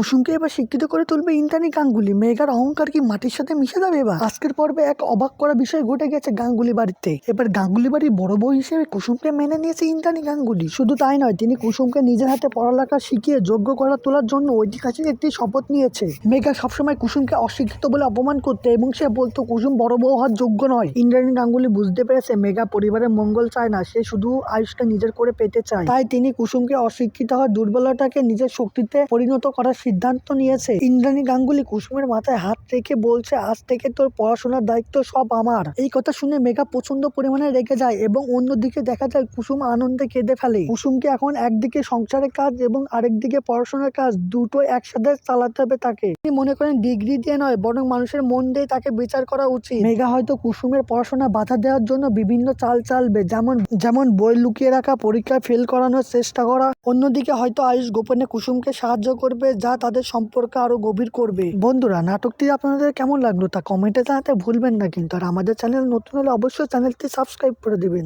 কুসুমকে এবার শিক্ষিত করে তুলবে ইন্দ্রাণী গাঙ্গুলি। মেঘার অহংকার কি মাটির সাথে মিশে যাবে? এবার আজকের পর্বে এক অবাক করা বিষয় ঘটে গেছে গাঙ্গুলি বাড়িতে। এবার গাঙ্গুলি বাড়ির বড় বউ হিসেবে কুসুমকে মেনে নিয়েছে ইন্দ্রাণী গাঙ্গুলি। শুধু তাই নয়, তিনি কুসুমকে নিজের হাতে পড়ালেখা শিখিয়ে যোগ্য করে তোলার জন্য ঐতিহাসিক একটি শপথ নিয়েছে। মেঘা সবসময় কুসুমকে অশিক্ষিত বলে অপমান করতে এবং সে বলতো কুসুম বড় বউ হওয়ার যোগ্য নয়। ইন্দ্রাণী গাঙ্গুলি বুঝতে পেরেছে মেঘা পরিবারের মঙ্গল চায় না, সে শুধু আয়ুষকে নিজের করে পেতে চায়। তাই তিনি কুসুমকে অশিক্ষিত হওয়ার দুর্বলতাকে নিজের শক্তিতে পরিণত করার সিদ্ধান্ত নিয়েছে। ইন্দ্রাণী গাঙ্গুলি কুসুমের মাথায় হাত রেখে বলছে, আজ থেকে তোর পড়াশোনার দায়িত্ব সব আমার। এই কথা শুনে মেঘা প্রচন্ড পরিমাণে রেগে যায় এবং অন্যদিকে দেখা যায় কুসুম আনন্দে কেঁদে ফেলে। কুসুমকে এখন একদিকে সংসারের কাজ এবং আরেকদিকে পড়াশোনার কাজ দুটো একসাথে চালাতে হবে তাকে। তিনি মনে করেন ডিগ্রি দিয়ে নয়, বরং মানুষের মন দিয়ে তাকে বিচার করা উচিত। মেঘা হয়তো কুসুমের পড়াশোনা বাধা দেওয়ার জন্য বিভিন্ন চাল চালবে, যেমন বই লুকিয়ে রাখা, পরীক্ষায় ফেল করানোর চেষ্টা করা। অন্যদিকে হয়তো আয়ুষ গোপনে কুসুমকে সাহায্য করবে, যা তাদের সম্পর্ক আরো গভীর করবে। বন্ধুরা, নাটকটি আপনাদের কেমন লাগলো তা কমেন্টে জানাতে ভুলবেন না কিন্তু। আর আমাদের চ্যানেল নতুন হলে অবশ্যই চ্যানেলটি সাবস্ক্রাইব করে দিবেন।